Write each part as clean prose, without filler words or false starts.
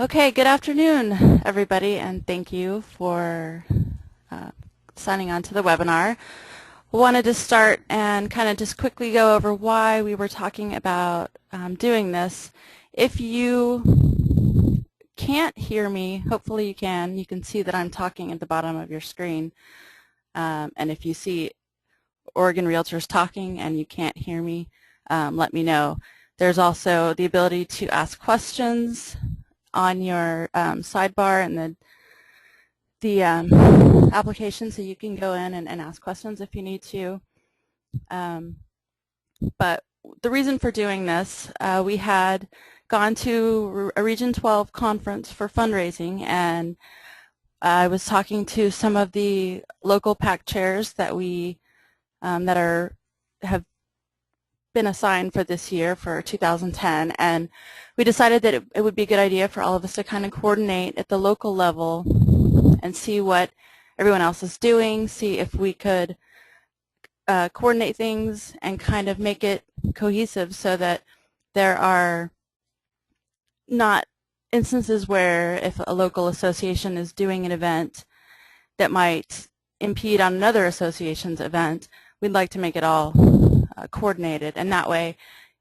Okay, good afternoon, everybody, and thank you for signing on to the webinar. Wanted to start and kind of just quickly go over why we were talking about doing this. If you can't hear me, hopefully you can. You can see that I'm talking at the bottom of your screen. And if you see Oregon Realtors talking and you can't hear me, let me know. There's also the ability to ask questions on your sidebar and the application, so you can go in and ask questions if you need to. But the reason for doing this, we had gone to a Region 12 conference for fundraising, and I was talking to some of the local PAC chairs that we have been assigned for this year for 2010, and we decided that it would be a good idea for all of us to kind of coordinate at the local level and see what everyone else is doing, see if we could coordinate things and kind of make it cohesive so that there are not instances where if a local association is doing an event that might impede on another association's event, we'd like to make it all coordinated, and that way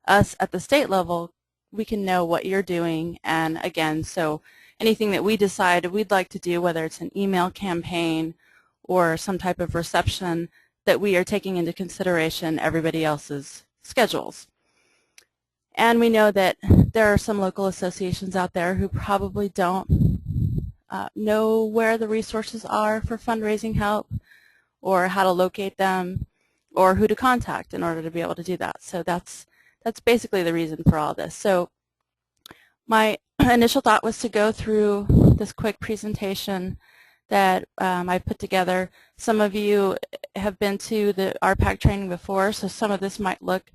us at the state level, we can know what you're doing. And again, so anything that we decide we'd like to do, whether it's an email campaign or some type of reception, that we are taking into consideration everybody else's schedules. And we know that there are some local associations out there who probably don't know where the resources are for fundraising help, or how to locate them, or who to contact in order to be able to do that. So that's basically the reason for all this. So my initial thought was to go through this quick presentation that I put together. Some of you have been to the RPAC training before, so some of this might look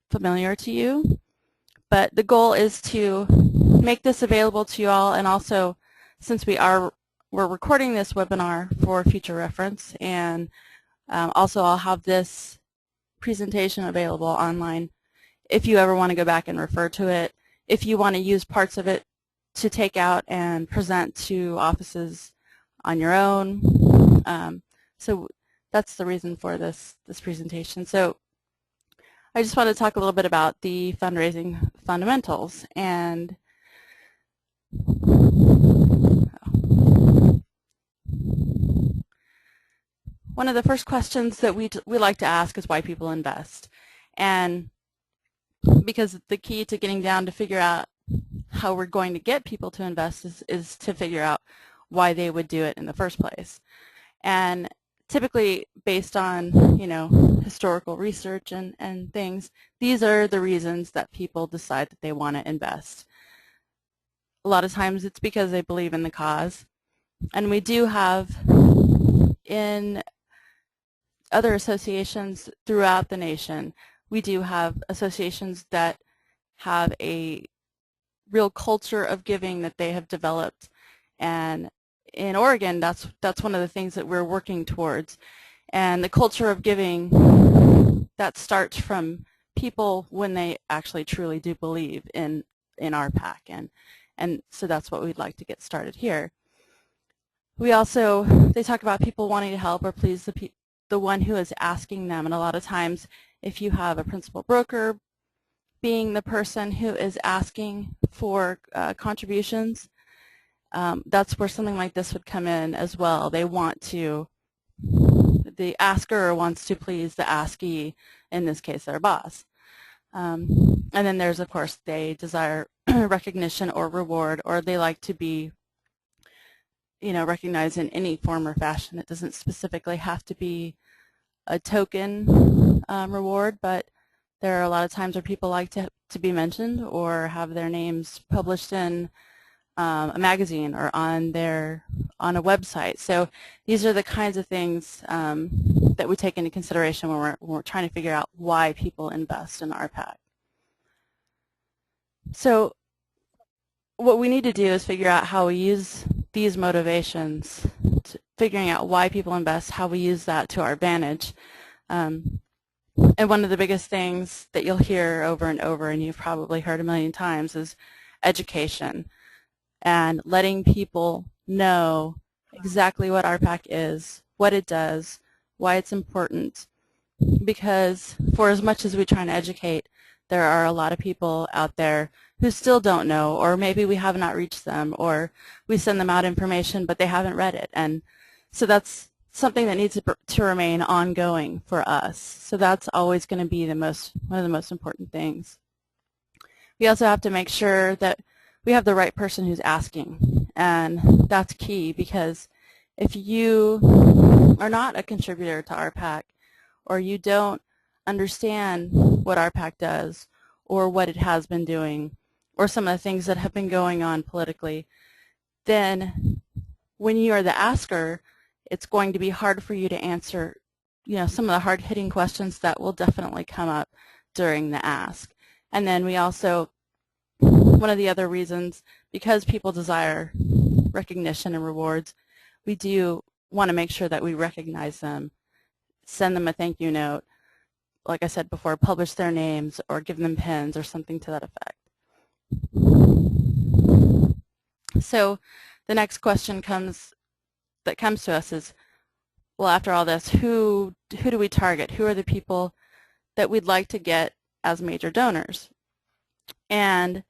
familiar to you. But the goal is to make this available to you all, and also, since we're recording this webinar for future reference, and also I'll have this presentation available online if you ever want to go back and refer to it, if you want to use parts of it to take out and present to offices on your own. So that's the reason for this presentation. So I just want to talk a little bit about the fundraising fundamentals. And one of the first questions that we like to ask is why people invest. And because the key to getting down to figure out how we're going to get people to invest is to figure out why they would do it in the first place. And typically based on, historical research and things, these are the reasons that people decide that they want to invest. A lot of times it's because they believe in the cause. And we do have in other associations throughout the nation, we do have associations that have a real culture of giving that they have developed. And in Oregon, that's one of the things that we're working towards. And the culture of giving, that starts from people when they actually truly do believe in RPAC. And so that's what we'd like to get started here. We also, they talk about people wanting to help or please the one who is asking them. And a lot of times, if you have a principal broker being the person who is asking for contributions, that's where something like this would come in as well. They want to, the asker wants to please the askee, in this case their boss. And then there's, of course, they desire recognition or reward, or they like to be recognized in any form or fashion. It doesn't specifically have to be a token reward, but there are a lot of times where people like to be mentioned or have their names published in a magazine or on a website. So these are the kinds of things that we take into consideration when we're trying to figure out why people invest in RPAC. So what we need to do is figure out how we use these motivations, figuring out why people invest, how we use that to our advantage. And one of the biggest things that you'll hear over and over, and you've probably heard a million times, is education. and letting people know exactly what RPAC is, what it does, why it's important. Because for as much as we try and educate, there are a lot of people out there who still don't know, or maybe we have not reached them, or we send them out information but they haven't read it. And so that's something that needs to remain ongoing for us. So that's always going to be one of the most important things. We also have to make sure that we have the right person who's asking, and that's key, because if you are not a contributor to RPAC, or you don't understand what RPAC does or what it has been doing or some of the things that have been going on politically, then when you are the asker, it's going to be hard for you to answer, some of the hard-hitting questions that will definitely come up during the ask. And then we also, one of the other reasons, because people desire recognition and rewards, we do want to make sure that we recognize them, send them a thank you note, like I said before, publish their names or give them pins or something to that effect. So the next question that comes to us is, well, after all this, who do we target? Who are the people that we'd like to get as major donors? And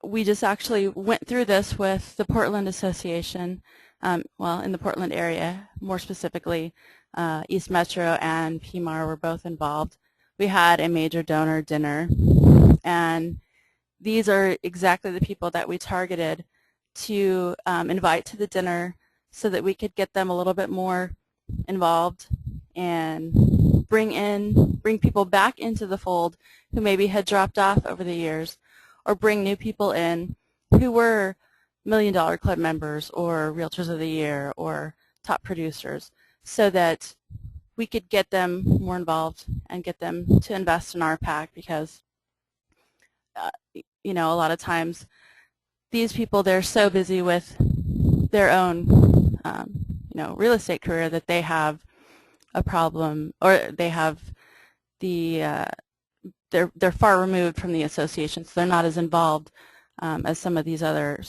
we just actually went through this with the Portland Association, well, in the Portland area, more specifically. East Metro and PMAR were both involved. We had a major donor dinner, and these are exactly the people that we targeted to invite to the dinner so that we could get them a little bit more involved and bring people back into the fold who maybe had dropped off over the years, or bring new people in who were $1 Million Club members or Realtors of the Year or top producers, so that we could get them more involved and get them to invest in RPAC, because a lot of times these people, they're so busy with their own real estate career that they have a problem, or they have they're far removed from the association, so they're not as involved as some of these other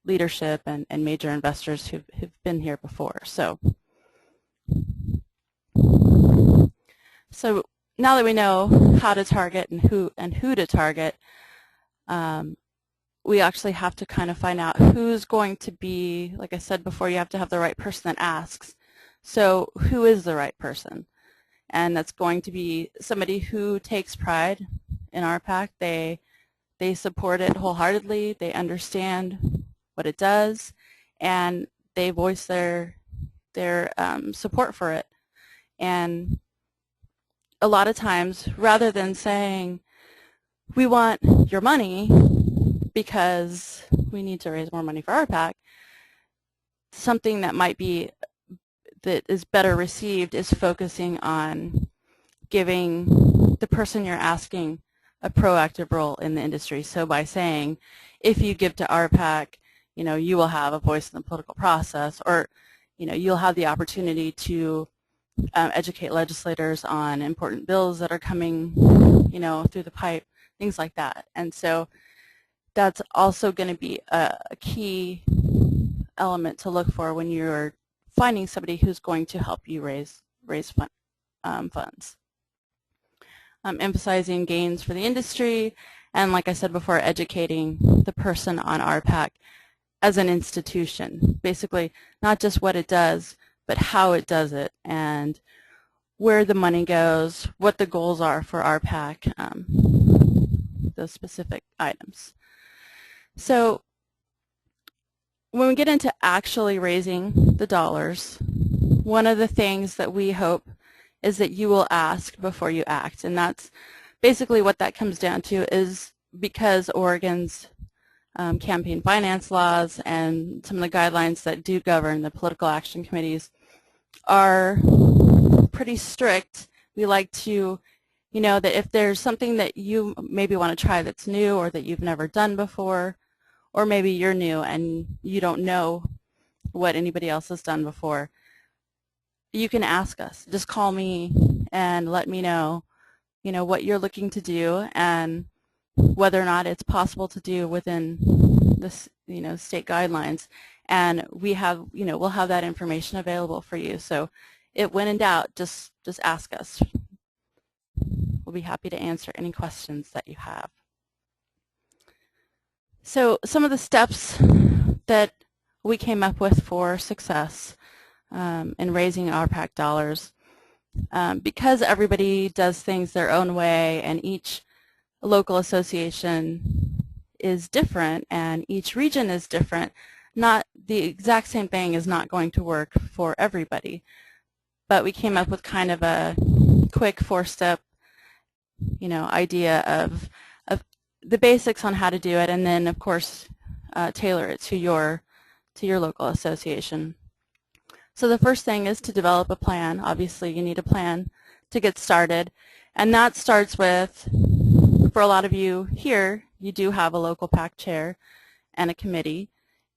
leadership and major investors who've been here before. So now that we know how to target and who to target, we actually have to kind of find out who's going to be, like I said before, you have to have the right person that asks. So who is the right person? And that's going to be somebody who takes pride in RPAC. They support it wholeheartedly. They understand what it does, and they voice their support for it. And a lot of times, rather than saying, we want your money because we need to raise more money for RPAC, something that is better received is focusing on giving the person you're asking a proactive role in the industry. So by saying, if you give to RPAC, you will have a voice in the political process, or you'll have the opportunity to educate legislators on important bills that are coming through the pipe, things like that. And so that's also going to be a key element to look for when you're finding somebody who's going to help you raise funds. Emphasizing gains for the industry, and like I said before, educating the person on RPAC as an institution. Basically, not just what it does, but how it does it, and where the money goes, what the goals are for RPAC, those specific items. So when we get into actually raising the dollars, one of the things that we hope is that you will ask before you act. And that's basically what that comes down to, is because Oregon's campaign finance laws and some of the guidelines that do govern the political action committees are pretty strict. We like to, that if there's something that you maybe want to try that's new, or that you've never done before, or maybe you're new and you don't know what anybody else has done before, you can ask us. Just call me and let me know, what you're looking to do and whether or not it's possible to do within this, state guidelines, and we have, we'll have that information available for you. So when in doubt, just ask us. We'll be happy to answer any questions that you have. So some of the steps that we came up with for success in raising RPAC dollars, because everybody does things their own way and each local association is different and each region is different, not the exact same thing is not going to work for everybody. But we came up with kind of a quick 4-step, idea of the basics on how to do it, and then of course tailor it to your local association. So the first thing is to develop a plan. Obviously you need a plan to get started, and that starts with, for a lot of you here, you do have a local PAC chair and a committee,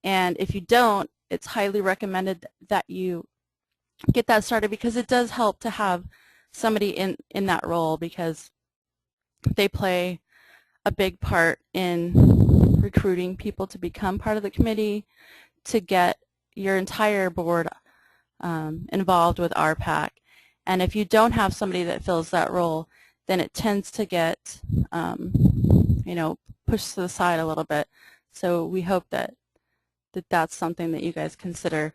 and if you don't, it's highly recommended that you get that started, because it does help to have somebody in that role, because they play a big part in recruiting people to become part of the committee, to get your entire board involved with RPAC. And if you don't have somebody that fills that role, then it tends to get pushed to the side a little bit. So we hope that that's something that you guys consider.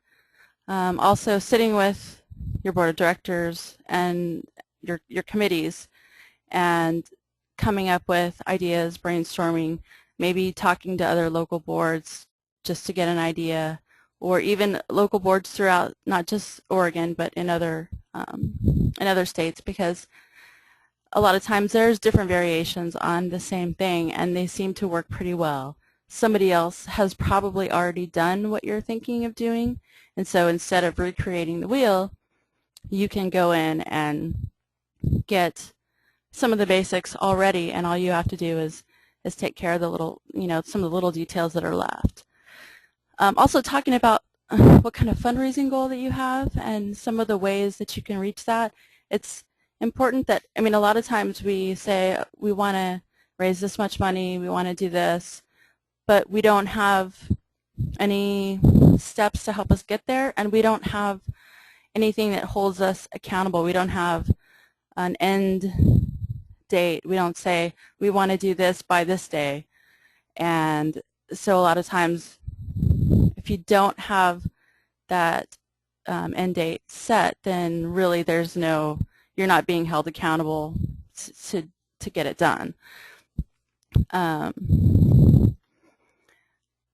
Also, sitting with your board of directors and your committees and coming up with ideas, brainstorming, maybe talking to other local boards just to get an idea, or even local boards throughout, not just Oregon, but in other states, because a lot of times there's different variations on the same thing and they seem to work pretty well. Somebody else has probably already done what you're thinking of doing, and so instead of recreating the wheel, you can go in and get some of the basics already, and all you have to do is take care of the little, some of the little details that are left. Also talking about what kind of fundraising goal that you have and some of the ways that you can reach that. It's important that, a lot of times we say we want to raise this much money, we want to do this, but we don't have any steps to help us get there, and we don't have anything that holds us accountable. We don't have an end date. We don't say we want to do this by this day. And so a lot of times, if you don't have that end date set, then really you're not being held accountable to get it done. And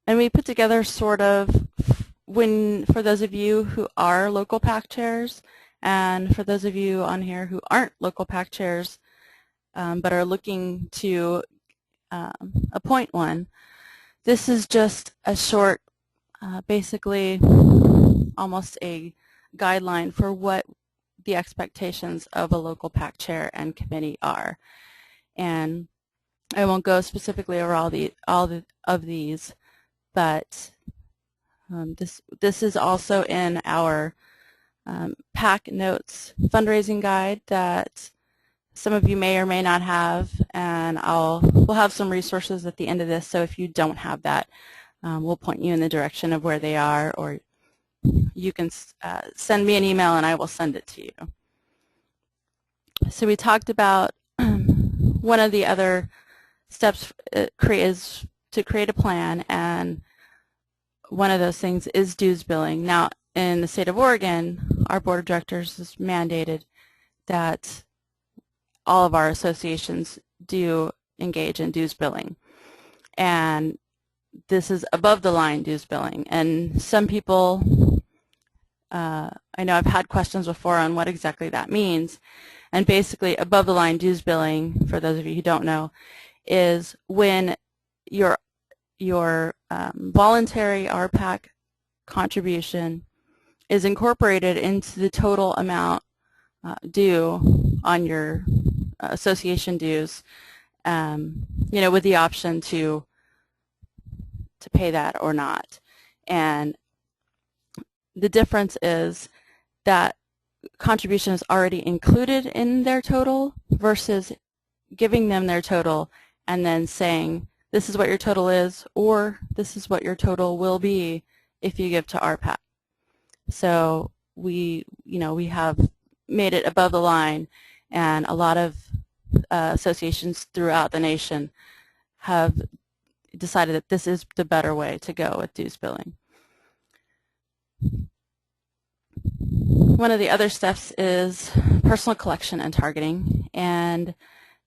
we put together sort of, for those of you who are local PAC chairs, and for those of you on here who aren't local PAC chairs, but are looking to appoint one, this is just a short, basically almost a guideline for what the expectations of a local PAC chair and committee are. And I won't go specifically over all of these, but this is also in our PAC Notes fundraising guide that some of you may or may not have, and we'll have some resources at the end of this, so if you don't have that, we'll point you in the direction of where they are, or you can send me an email and I will send it to you. So we talked about one of the other steps is to create a plan, and one of those things is dues billing. Now, in the state of Oregon, our board of directors has mandated that all of our associations do engage in dues billing, and this is above the line dues billing. And some people, I know I've had questions before on what exactly that means, and basically above the line dues billing, for those of you who don't know, is when your voluntary RPAC contribution is incorporated into the total amount due on your association dues, with the option to pay that or not. And the difference is that contribution is already included in their total versus giving them their total and then saying this is what your total is, or this is what your total will be if you give to RPAC. So we have made it above the line, and a lot of associations throughout the nation have decided that this is the better way to go with dues billing. One of the other steps is personal collection and targeting, and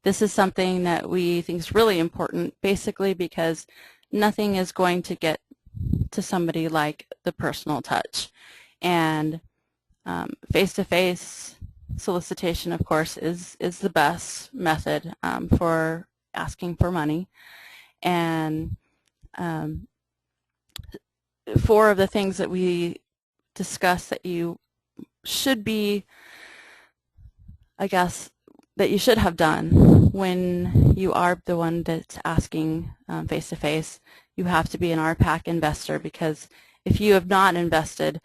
this is something that we think is really important, basically because nothing is going to get to somebody like the personal touch. And face-to-face solicitation, of course, is the best method for asking for money. And 4 of the things that we discussed that you should be, I guess, that you should have done when you are the one that's asking face-to-face. You have to be an RPAC investor, because if you have not invested,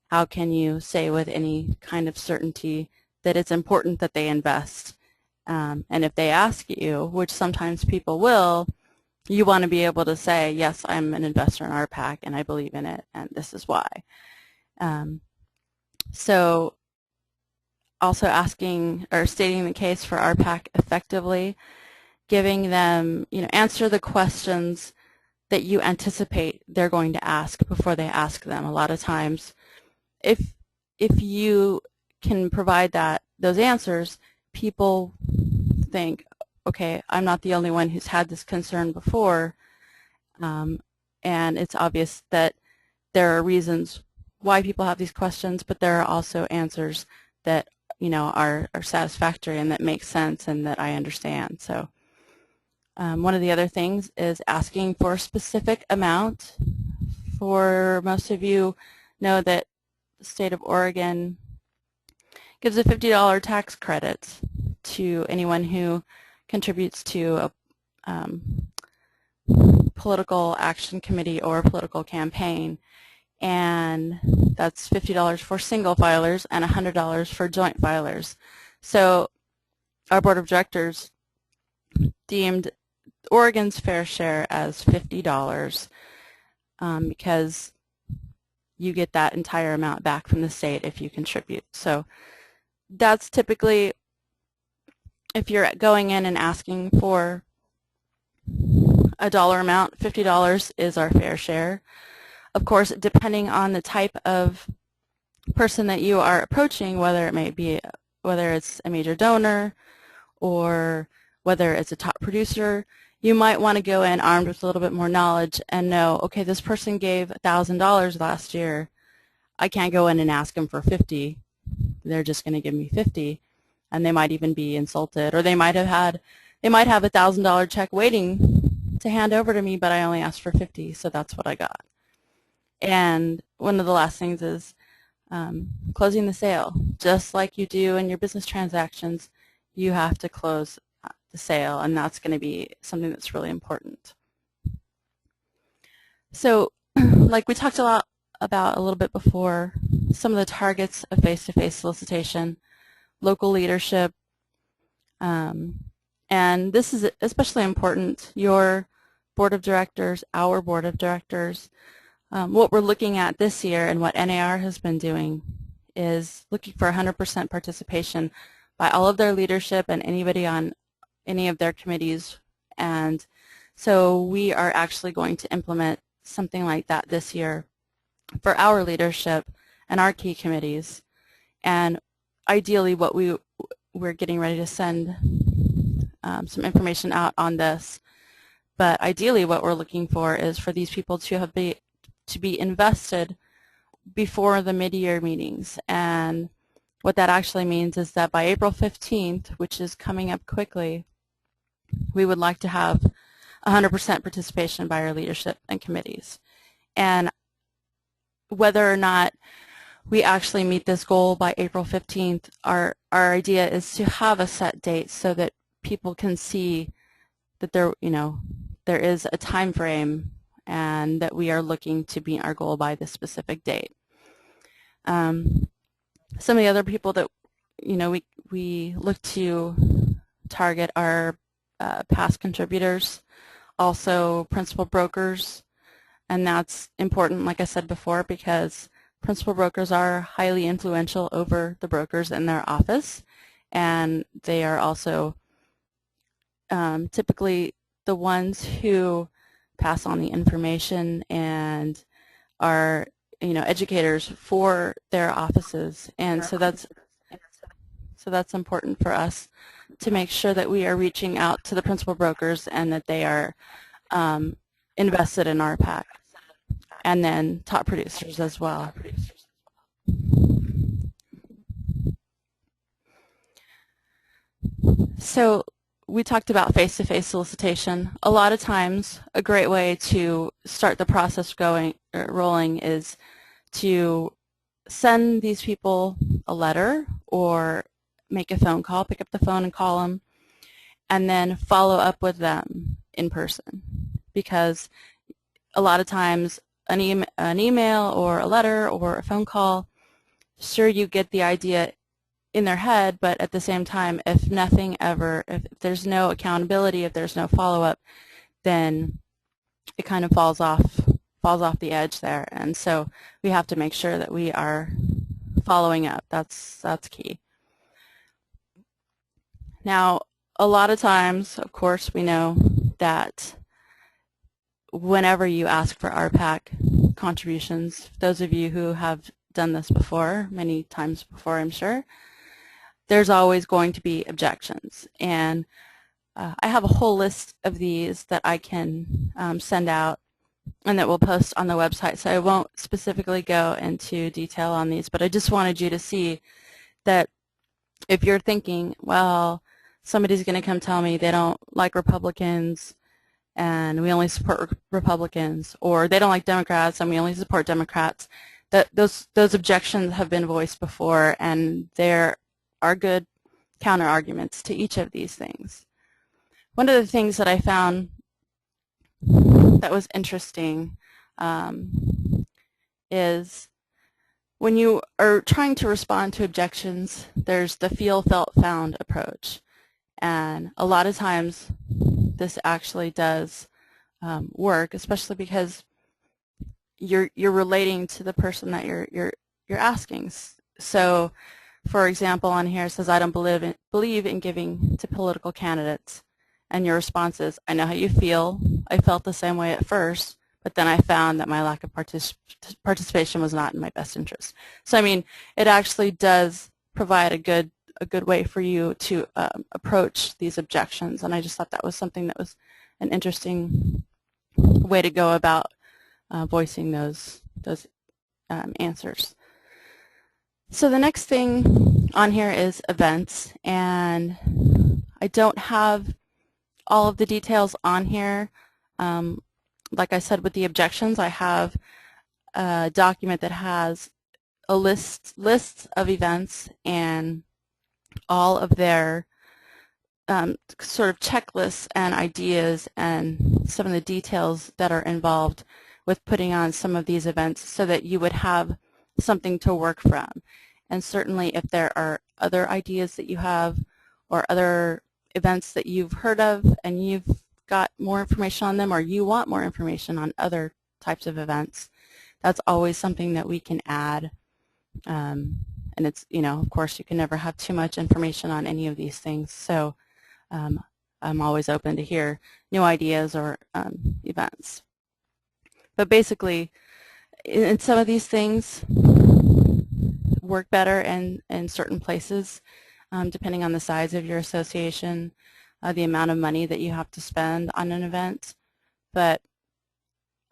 how can you say with any kind of certainty that it's important that they invest? And if they ask you, which sometimes people will, you want to be able to say, yes, I'm an investor in RPAC and I believe in it, and this is why. So also asking or stating the case for RPAC effectively, giving them, answer the questions that you anticipate they're going to ask before they ask them. A lot of times, if you can provide those answers, people think, okay, I'm not the only one who's had this concern before, and it's obvious that there are reasons why people have these questions, but there are also answers that are satisfactory and that make sense and that I understand. So one of the other things is asking for a specific amount. For most of you know that the state of Oregon gives a $50 tax credit to anyone who contributes to a political action committee or a political campaign, and that's $50 for single filers and $100 for joint filers. So our board of directors deemed Oregon's fair share as $50 because you get that entire amount back from the state if you contribute. So that's typically, if you're going in and asking for a dollar amount, $50 is our fair share. Of course, depending on the type of person that you are approaching, whether it's a major donor or whether it's a top producer, you might want to go in armed with a little bit more knowledge and know, okay, this person gave $1,000 last year. I can't go in and ask them for 50. They're just going to give me 50, and they might even be insulted, or they might have a $1,000 check waiting to hand over to me, but I only asked for 50, so that's what I got. And one of the last things is closing the sale. Just like you do in your business transactions, you have to close the sale, and that's going to be something that's really important. So like we talked about a little bit before, some of the targets of face-to-face solicitation, local leadership, and this is especially important, your board of directors, our board of directors. What we're looking at this year and what NAR has been doing is looking for 100% participation by all of their leadership and anybody on any of their committees. And so we are actually going to implement something like that this year for our leadership and our key committees. And ideally what we're getting ready to send some information out on this, but ideally what we're looking for is for these people to be invested before the mid-year meetings. And what that actually means is that by April 15th, which is coming up quickly, we would like to have 100% participation by our leadership and committees. And whether or not we actually meet this goal by April 15th, our idea is to have a set date so that people can see that there is a time frame and that we are looking to meet our goal by this specific date. Some of the other people that we look to target are past contributors, also principal brokers, and that's important, like I said before, because principal brokers are highly influential over the brokers in their office, and they are also typically the ones who pass on the information and are, educators for their offices, and so that's important for us to make sure that we are reaching out to the principal brokers and that they are invested in RPAC, and then top producers as well. So we talked about face-to-face solicitation. A lot of times, a great way to start the process rolling is to send these people a letter or make a phone call, pick up the phone and call them, and then follow up with them in person. Because a lot of times an email or a letter or a phone call, sure, you get the idea in their head, but at the same time, if there's no accountability, if there's no follow-up, then it kind of falls off the edge there. And so we have to make sure that we are following up. That's key. Now, a lot of times, of course, we know that whenever you ask for RPAC contributions, those of you who have done this before, many times before, I'm sure, there's always going to be objections. And I have a whole list of these that I can send out and that we'll post on the website, so I won't specifically go into detail on these, but I just wanted you to see that if you're thinking, well, somebody's going to come tell me they don't like Republicans and we only support Republicans, or they don't like Democrats and we only support Democrats, that those objections have been voiced before, and there are good counter arguments to each of these things. One of the things that I found that was interesting is when you are trying to respond to objections, there's the feel, felt, found approach. And a lot of times this actually does work, especially because you're relating to the person that you're asking. So, for example, on here it says, I don't believe in giving to political candidates. And your response is, I know how you feel. I felt the same way at first, but then I found that my lack of participation was not in my best interest. So, I mean, it actually does provide a good way for you to approach these objections, and I just thought that was something that was an interesting way to go about voicing those answers. So the next thing on here is events, and I don't have all of the details on here. Like I said, with the objections, I have a document that has a list of events and all of their sort of checklists and ideas and some of the details that are involved with putting on some of these events, so that you would have something to work from. And certainly if there are other ideas that you have or other events that you've heard of and you've got more information on them, or you want more information on other types of events, that's always something that we can add. And it's, of course, you can never have too much information on any of these things. So I'm always open to hear new ideas or events. But basically, in some of these things work better in certain places, depending on the size of your association, the amount of money that you have to spend on an event. But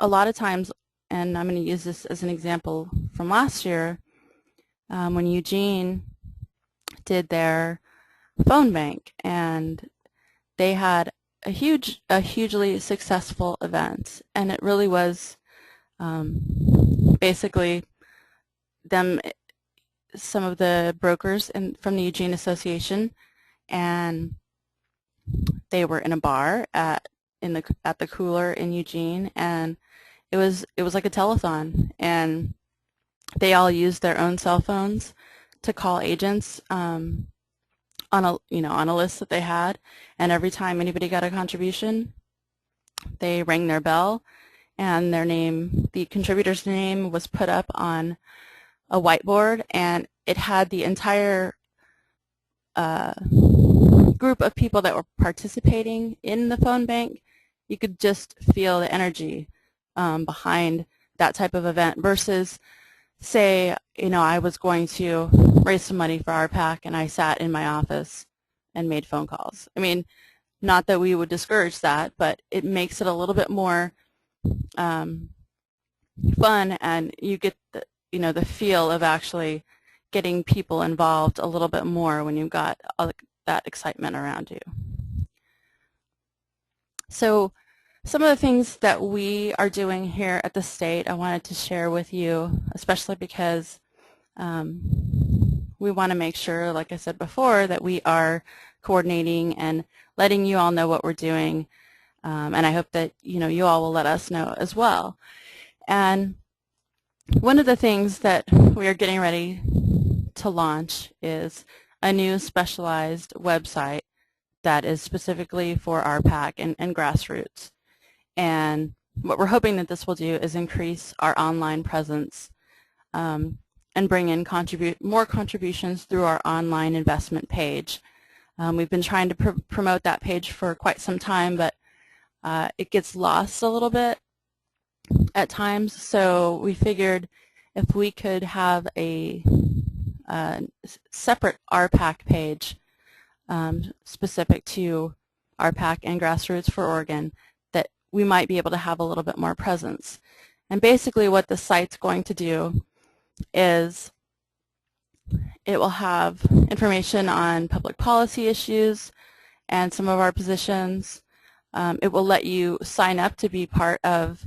a lot of times, and I'm going to use this as an example from last year, when Eugene did their phone bank, and they had a hugely successful event, and it really was basically some of the brokers from the Eugene Association, and they were in a bar at the Cooler in Eugene, and it was like a telethon, and they all used their own cell phones to call agents on a list that they had, and every time anybody got a contribution, They rang their bell, and their name, the contributor's name, was put up on a whiteboard, and it had the entire group of people that were participating in the phone bank. You could just feel the energy behind that type of event versus, say, I was going to raise some money for RPAC and I sat in my office and made phone calls. I mean, not that we would discourage that, but it makes it a little bit more fun, and you get the feel of actually getting people involved a little bit more when you've got all that excitement around you. So some of the things that we are doing here at the state I wanted to share with you, especially because we want to make sure, like I said before, that we are coordinating and letting you all know what we're doing, and I hope that you all will let us know as well. And one of the things that we are getting ready to launch is a new specialized website that is specifically for RPAC and grassroots. And what we're hoping that this will do is increase our online presence and bring in more contributions through our online investment page. We've been trying to promote that page for quite some time, but it gets lost a little bit at times, so we figured if we could have a separate RPAC page specific to RPAC and Grassroots for Oregon, that we might be able to have a little bit more presence. And basically what the site's going to do is it will have information on public policy issues and some of our positions. It will let you sign up to be part of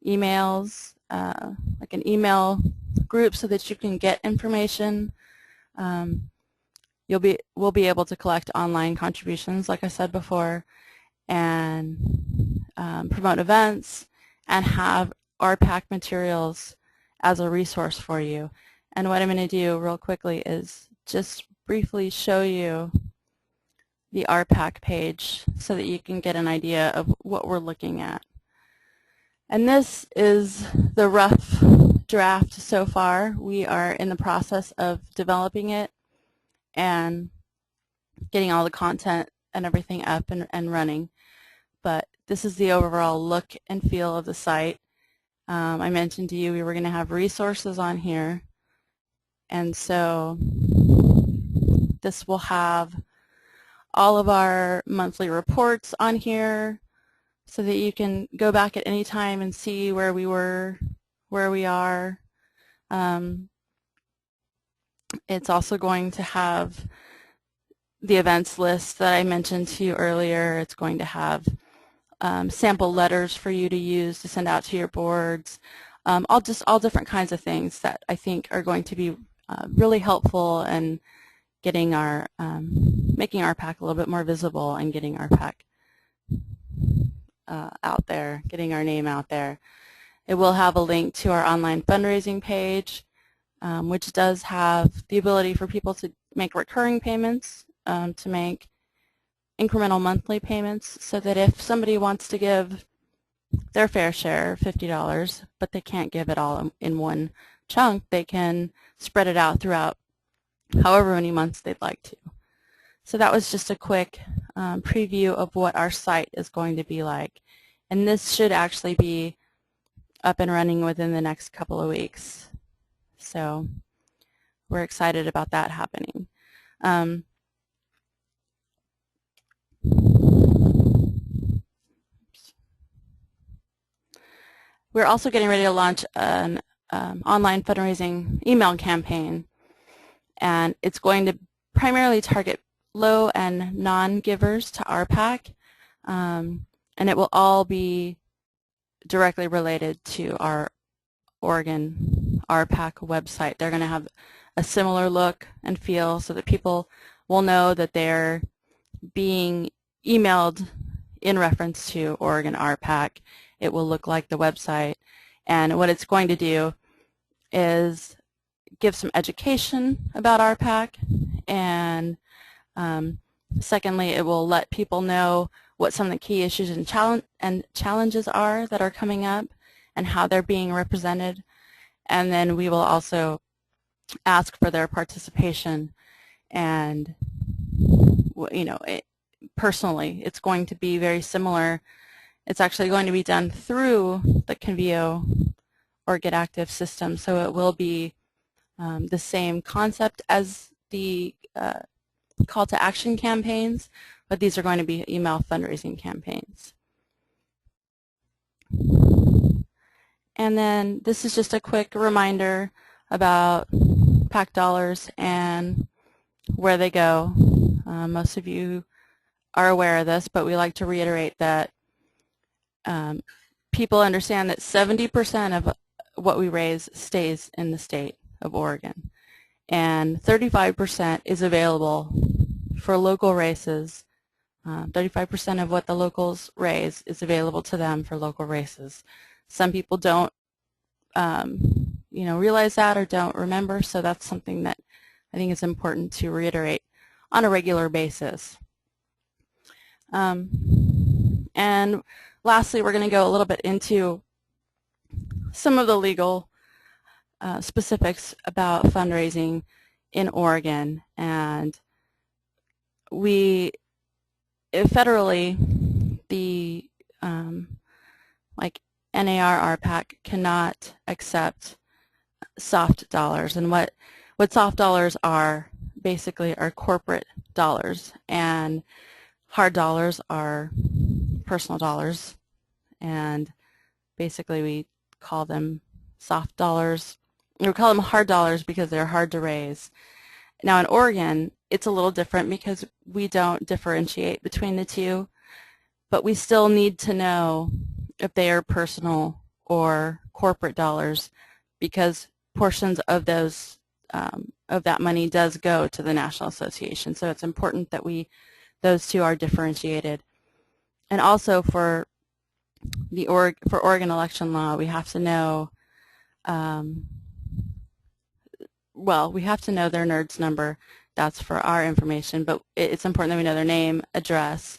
emails, like an email group, so that you can get information. We'll be able to collect online contributions, like I said before, and promote events and have RPAC materials as a resource for you. And what I'm going to do real quickly is just briefly show you the RPAC page so that you can get an idea of what we're looking at. And this is the rough draft so far. We are in the process of developing it and getting all the content and everything up and running. But this is the overall look and feel of the site. I mentioned to you we were going to have resources on here, and so this will have all of our monthly reports on here so that you can go back at any time and see where we were, where we are. It's also going to have the events list that I mentioned to you earlier. It's going to have sample letters for you to use to send out to your boards, all different kinds of things that I think are going to be really helpful in getting our making RPAC a little bit more visible and getting RPAC out there, getting our name out there. It will have a link to our online fundraising page, which does have the ability for people to make recurring payments, to make incremental monthly payments, so that if somebody wants to give their fair share, $50, but they can't give it all in one chunk, they can spread it out throughout however many months they'd like to. So that was just a quick preview of what our site is going to be like. And this should actually be up and running within the next couple of weeks. So we're excited about that happening. We're also getting ready to launch an online fundraising email campaign, and it's going to primarily target low and non-givers to RPAC, and it will all be directly related to our Oregon RPAC website. They're going to have a similar look and feel so that people will know that they're being emailed in reference to Oregon RPAC. It will look like the website, and what it's going to do is give some education about RPAC, and secondly, it will let people know what some of the key issues and challenges are that are coming up and how they're being represented. And then we will also ask for their participation. And personally, it's going to be very similar. It's actually going to be done through the Convio or Get Active system, so it will be the same concept as the call to action campaigns, but these are going to be email fundraising campaigns. And then this is just a quick reminder about PAC dollars and where they go. Most of you are aware of this, but we like to reiterate that people understand that 70% of what we raise stays in the state of Oregon, and 35% is available for local races. 35% of what the locals raise is available to them for local races. Some people don't realize that or don't remember, so that's something that I think is important to reiterate on a regular basis. And lastly, we're going to go a little bit into some of the legal specifics about fundraising in Oregon. And we federally, the like NAR, RPAC cannot accept soft dollars. And what soft dollars are basically are corporate dollars, and hard dollars are personal dollars, and basically we call them soft dollars. We call them hard dollars because they're hard to raise. Now in Oregon, it's a little different because we don't differentiate between the two, but we still need to know if they are personal or corporate dollars, because portions of those of that money does go to the National Association. So it's important that those two are differentiated. And also for Oregon election law, we have to know we have to know their NERDS number. That's for our information, but it's important that we know their name, address,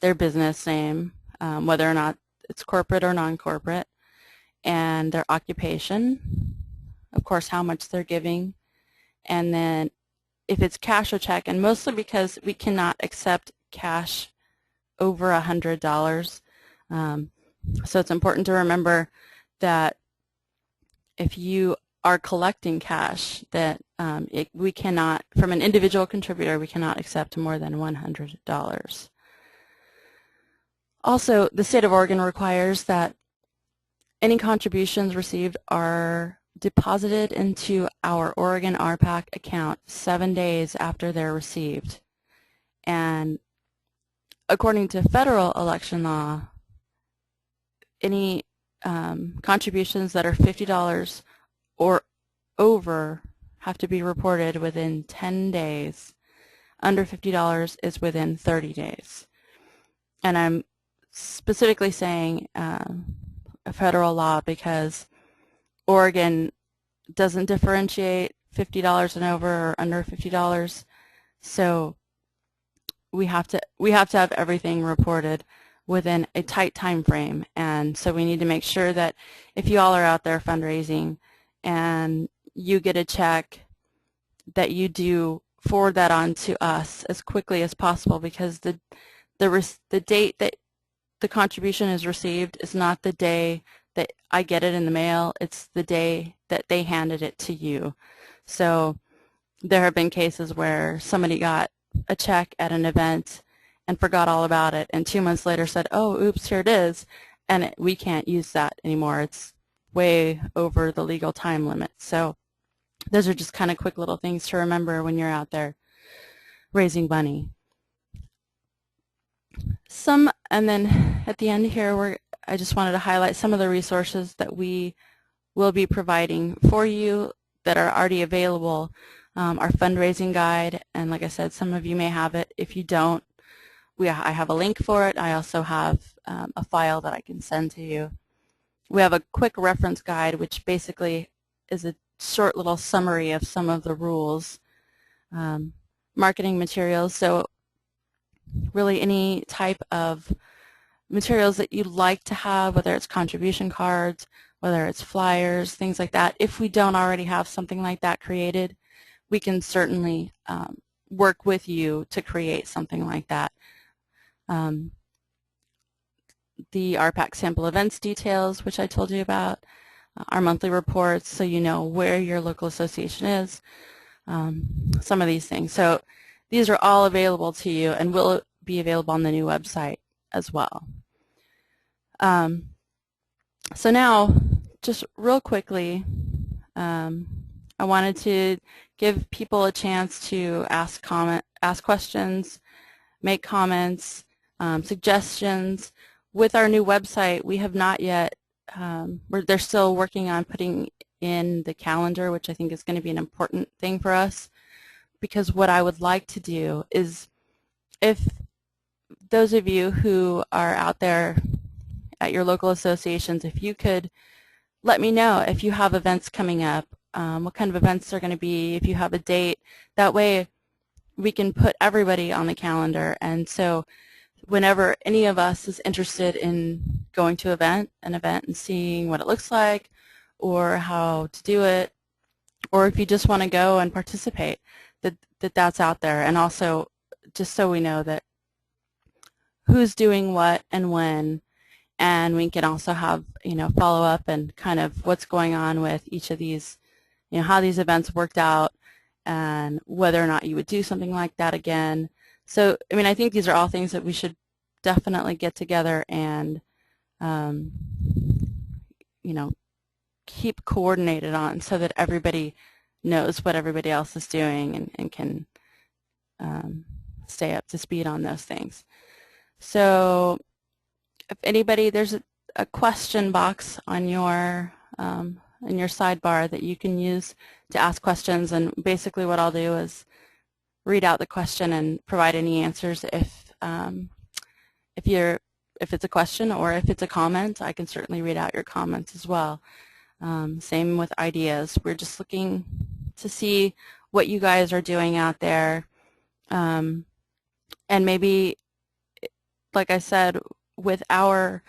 their business name, whether or not it's corporate or non-corporate, and their occupation, of course, how much they're giving, and then if it's cash or check, and mostly because we cannot accept cash over $100. So it's important to remember that if you are collecting cash, that we cannot, from an individual contributor, we cannot accept more than $100. Also, the state of Oregon requires that any contributions received are deposited into our Oregon RPAC account 7 days after they're received. And according to federal election law, any contributions that are $50 or over have to be reported within 10 days. Under $50 is within 30 days. And I'm specifically saying a federal law because Oregon doesn't differentiate $50 and over or under $50. So we have to have everything reported within a tight time frame. And so we need to make sure that if you all are out there fundraising and you get a check, that you do forward that on to us as quickly as possible, because the date that the contribution is received is not the day that I get it in the mail, it's the day that they handed it to you. So there have been cases where somebody got a check at an event and forgot all about it, and 2 months later said, oh, oops, here it is, and we can't use that anymore. It's way over the legal time limit. So those are just kind of quick little things to remember when you're out there raising money. And then at the end here, I just wanted to highlight some of the resources that we will be providing for you that are already available. Our fundraising guide, and like I said, some of you may have it. If you don't, I have a link for it. I also have a file that I can send to you. We have a quick reference guide, which basically is a short little summary of some of the rules. Marketing materials. So really any type of materials that you'd like to have, whether it's contribution cards, whether it's flyers, things like that. If we don't already have something like that created, we can certainly work with you to create something like that. The RPAC sample events details, which I told you about, our monthly reports, so you know where your local association is, some of these things. So these are all available to you and will be available on the new website as well. So now, just real quickly, I wanted to give people a chance to ask questions, make comments, suggestions. With our new website, we have not yet, they're still working on putting in the calendar, which I think is going to be an important thing for us, because what I would like to do is, if those of you who are out there at your local associations, if you could let me know if you have events coming up, what kind of events they're going to be, if you have a date. That way we can put everybody on the calendar, and so whenever any of us is interested in going to an event and seeing what it looks like or how to do it, or if you just want to go and participate, that's out there. And also just so we know that who's doing what and when, and we can also have, follow up and kind of what's going on with each of these, how these events worked out and whether or not you would do something like that again. So, I think these are all things that we should definitely get together and, keep coordinated on, so that everybody knows what everybody else is doing and can stay up to speed on those things. So if anybody, there's a question box on your in your sidebar that you can use to ask questions, and basically what I'll do is read out the question and provide any answers. If it's a question or if it's a comment, I can certainly read out your comments as well. Same with ideas. We're just looking to see what you guys are doing out there, and maybe, like I said, with our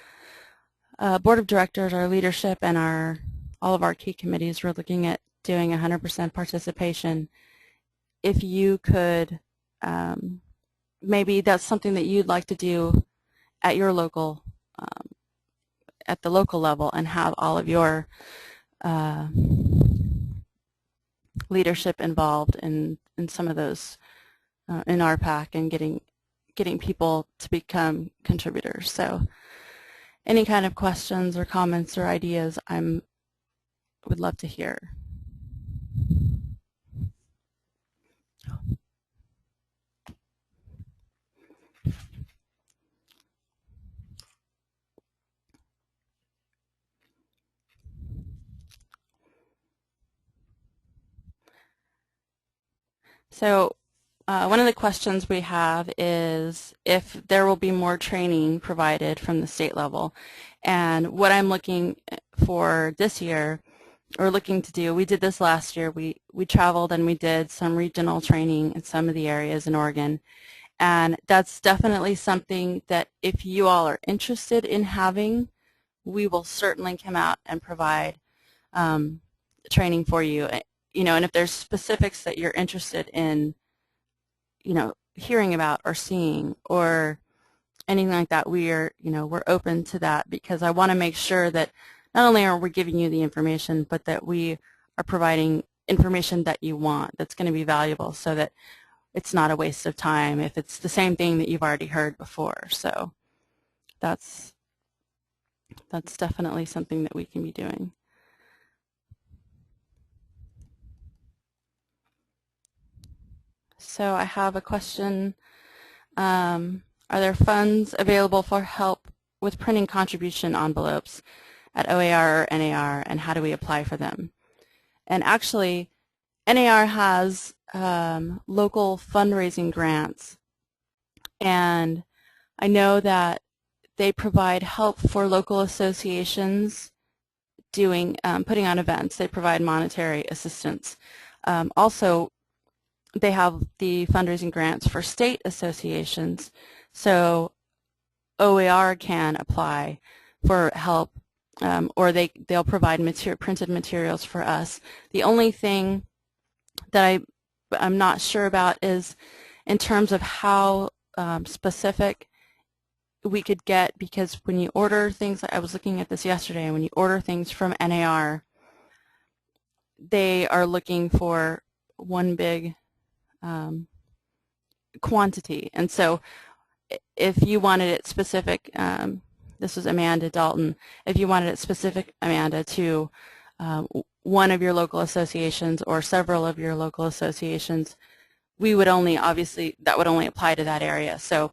board of directors, our leadership, and all of our key committees, we're looking at doing 100% participation. If you could, maybe that's something that you'd like to do at your local, at the local level, and have all of your leadership involved in some of those in RPAC, and getting people to become contributors. So any kind of questions or comments or ideas, would love to hear. So one of the questions we have is if there will be more training provided from the state level. And what I'm looking for this year, or looking to do, we did this last year, we traveled and we did some regional training in some of the areas in Oregon. And that's definitely something that if you all are interested in having, we will certainly come out and provide training for you. And if there's specifics that you're interested in, hearing about or seeing or anything like that, we're open to that, because I want to make sure that not only are we giving you the information, but that we are providing information that you want, that's going to be valuable, so that it's not a waste of time if it's the same thing that you've already heard before. So that's definitely something that we can be doing. So I have a question. Are there funds available for help with printing contribution envelopes at OAR or NAR, and how do we apply for them? And actually, NAR has local fundraising grants, and I know that they provide help for local associations doing putting on events. They provide monetary assistance. Also, they have the fundraising grants for state associations, so OER can apply for help, or they'll provide printed materials for us. The only thing that I'm not sure about is in terms of how specific we could get, because when you order things, I was looking at this yesterday, and when you order things from NAR, they are looking for one big quantity. And so if you wanted it specific, this was Amanda Dalton, if you wanted it specific, Amanda, to one of your local associations or several of your local associations, we would only, obviously, that would only apply to that area. So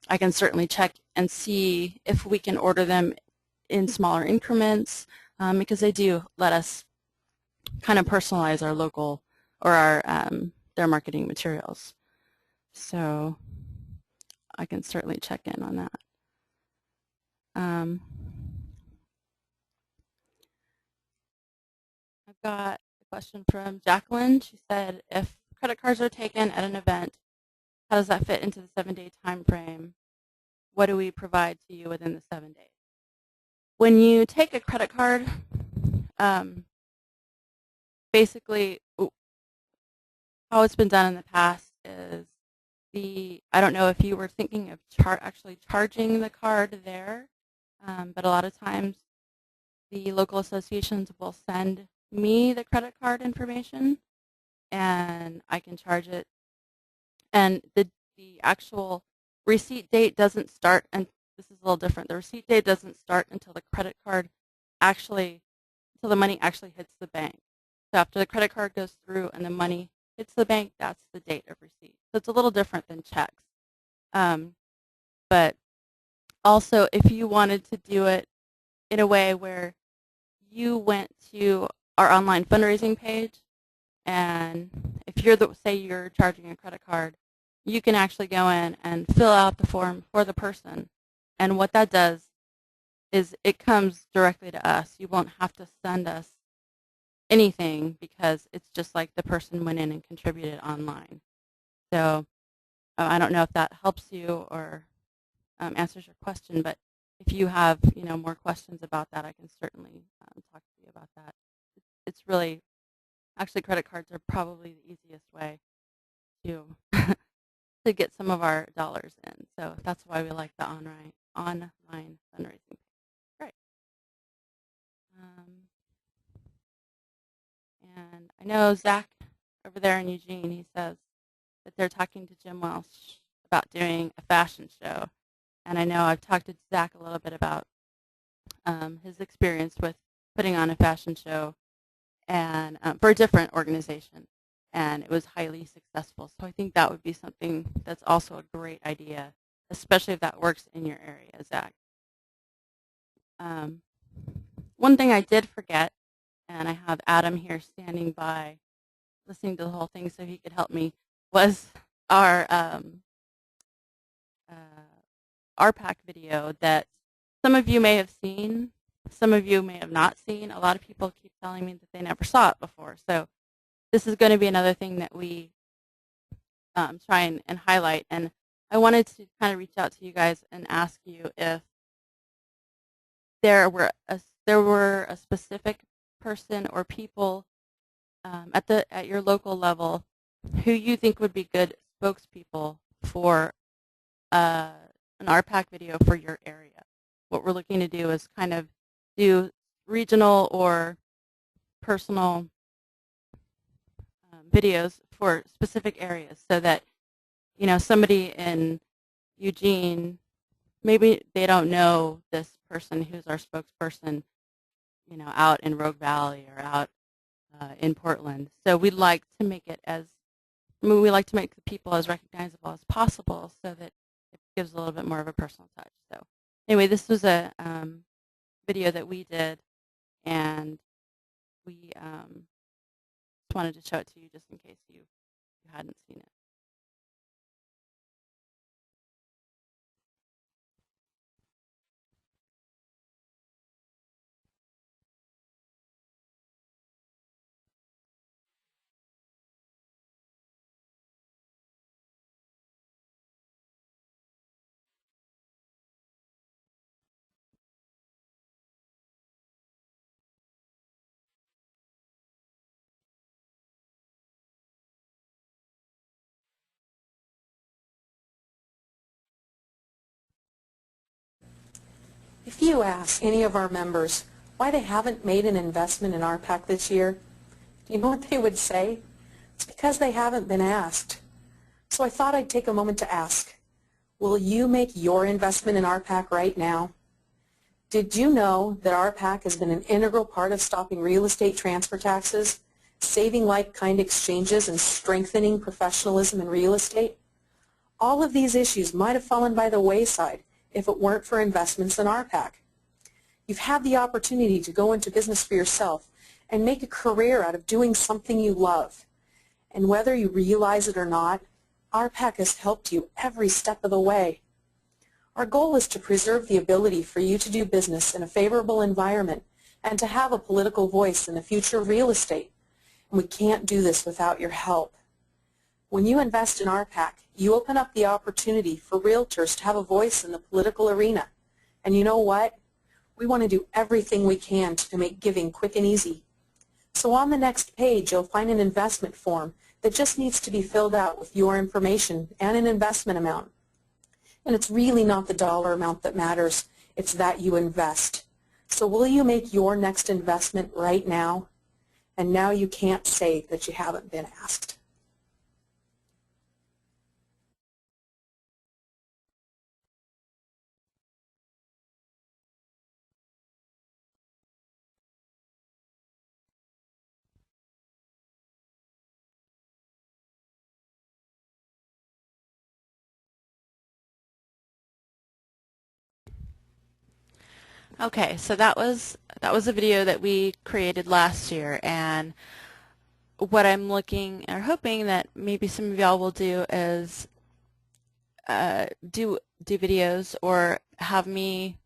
I can certainly check and see if we can order them in smaller increments, because they do let us kind of personalize our local or our their marketing materials. So I can certainly check in on that. I've got a question from Jacqueline. She said, if credit cards are taken at an event, how does that fit into the 7-day time frame? What do we provide to you within the 7 days? When you take a credit card, basically how it's been done in the past is I don't know if you were thinking of actually charging the card there, but a lot of times the local associations will send me the credit card information and I can charge it. And the actual receipt date doesn't start, and this is a little different. The receipt date doesn't start until the credit card until the money actually hits the bank. So after the credit card goes through and the money hits the bank, that's the date of receipt. So it's a little different than checks. But also, if you wanted to do it in a way where you went to our online fundraising page, and if you're say you're charging a credit card, you can actually go in and fill out the form for the person. And what that does is it comes directly to us. You won't have to send us anything because it's just like the person went in and contributed online. So I don't know if that helps you or answers your question, but if you have more questions about that, I can certainly talk to you about that. It's really, actually, credit cards are probably the easiest way to to get some of our dollars in. So that's why we like the online fundraising. Great. And I know Zach over there in Eugene, he says that they're talking to Jim Welsh about doing a fashion show. And I know I've talked to Zach a little bit about his experience with putting on a fashion show and for a different organization, and it was highly successful. So I think that would be something that's also a great idea, especially if that works in your area, Zach. One thing I did forget, and I have Adam here standing by listening to the whole thing so he could help me, was our RPAC video that some of you may have seen, some of you may have not seen. A lot of people keep telling me that they never saw it before. So this is going to be another thing that we try and highlight. And I wanted to kind of reach out to you guys and ask you if there were a specific person or people at your local level who you think would be good spokespeople for an RPAC video for your area. What we're looking to do is kind of do regional or personal videos for specific areas, so that somebody in Eugene, maybe they don't know this person who's our spokesperson out in Rogue Valley or out in Portland. So we'd like to make it we like to make the people as recognizable as possible, so that it gives a little bit more of a personal touch. So anyway, this was a video that we did, and we just wanted to show it to you just in case you hadn't seen it. If you ask any of our members why they haven't made an investment in RPAC this year, do you know what they would say? It's because they haven't been asked. So I thought I'd take a moment to ask, will you make your investment in RPAC right now? Did you know that RPAC has been an integral part of stopping real estate transfer taxes, saving like-kind exchanges, and strengthening professionalism in real estate? All of these issues might have fallen by the wayside if it weren't for investments in RPAC. You've had the opportunity to go into business for yourself and make a career out of doing something you love. And whether you realize it or not, RPAC has helped you every step of the way. Our goal is to preserve the ability for you to do business in a favorable environment and to have a political voice in the future of real estate. And we can't do this without your help. When you invest in RPAC, you open up the opportunity for realtors to have a voice in the political arena. And you know what? We want to do everything we can to make giving quick and easy. So on the next page, you'll find an investment form that just needs to be filled out with your information and an investment amount. And it's really not the dollar amount that matters, it's that you invest. So will you make your next investment right now? And now you can't say that you haven't been asked. Okay, so that was a video that we created last year, and what I'm looking or hoping that maybe some of y'all will do is do videos or have me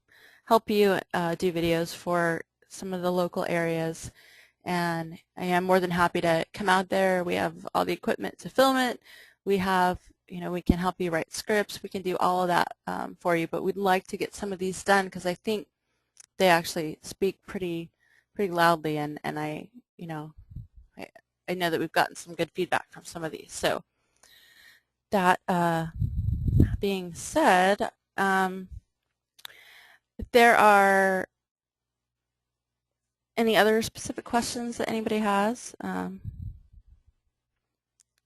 help you do videos for some of the local areas. And I am more than happy to come out there. We have all the equipment to film it. We have, we can help you write scripts. We can do all of that for you. But we'd like to get some of these done because I think they actually speak pretty loudly, and I know that we've gotten some good feedback from some of these. So that being said, if there are any other specific questions that anybody has?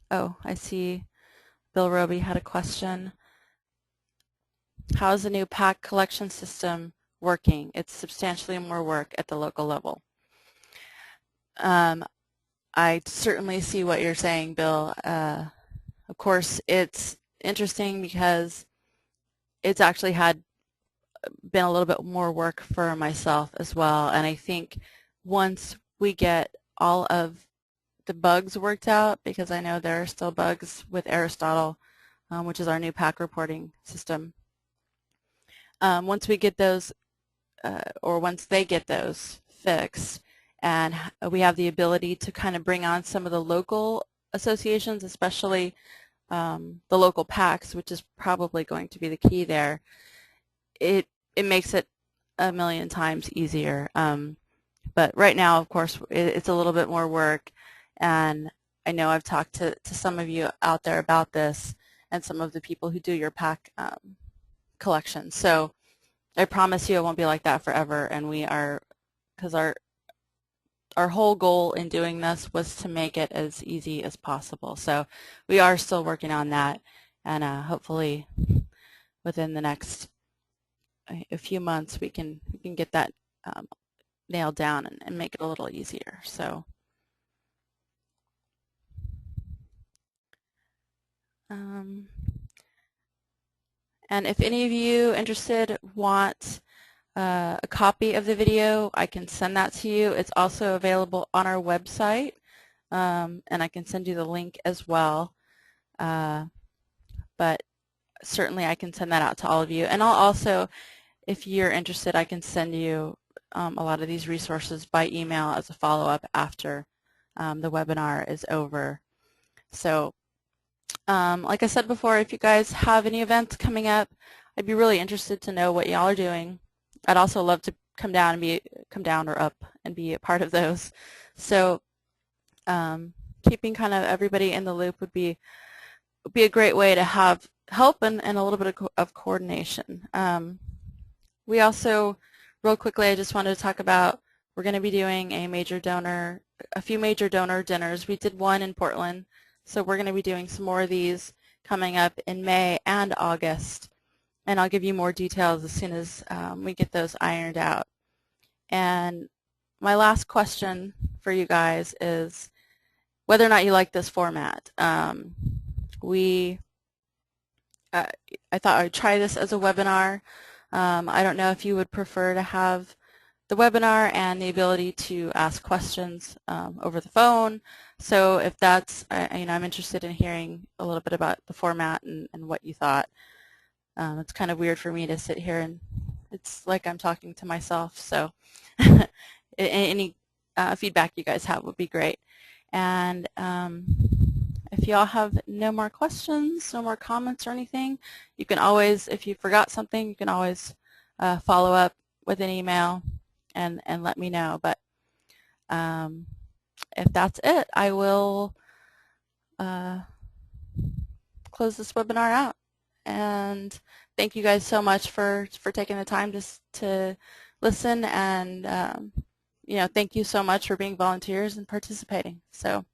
Oh, I see Bill Roby had a question. How is the new PAC collection system working? It's substantially more work at the local level. I certainly see what you're saying, Bill. Of course, it's interesting because it's actually been a little bit more work for myself as well, and I think once we get all of the bugs worked out, because I know there are still bugs with Aristotle, which is our new PAC reporting system. Once we get those, or once they get those fixed, and we have the ability to kind of bring on some of the local associations, especially the local PACs, which is probably going to be the key there, it makes it a million times easier. But right now, of course, it's a little bit more work, and I know I've talked to some of you out there about this and some of the people who do your PAC collection. So I promise you it won't be like that forever, and we are, because our whole goal in doing this was to make it as easy as possible. So we are still working on that, and hopefully within the next a few months we can get that nailed down and make it a little easier. So and if any of you interested want a copy of the video, I can send that to you. It's also available on our website, and I can send you the link as well. But certainly I can send that out to all of you. And I'll also, if you're interested, I can send you a lot of these resources by email as a follow-up after the webinar is over. So like I said before, if you guys have any events coming up, I'd be really interested to know what y'all are doing. I'd also love to come down or up and be a part of those. So keeping kind of everybody in the loop would be a great way to have help and a little bit of coordination. We also, real quickly, I just wanted to talk about, we're going to be doing a few major donor dinners. We did one in Portland, so we're going to be doing some more of these coming up in May and August. And I'll give you more details as soon as we get those ironed out. And my last question for you guys is whether or not you like this format. I thought I'd try this as a webinar. I don't know if you would prefer to have the webinar and the ability to ask questions over the phone. So if that's, I'm interested in hearing a little bit about the format and what you thought. It's kind of weird for me to sit here and it's like I'm talking to myself. So any feedback you guys have would be great. And if y'all have no more questions, no more comments or anything, you can always, if you forgot something, you can always follow up with an email and let me know. But if that's it, I will close this webinar out. And thank you guys so much for taking the time to listen, and thank you so much for being volunteers and participating. So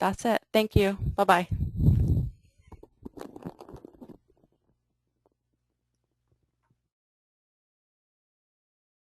that's it. Thank you. Bye-bye.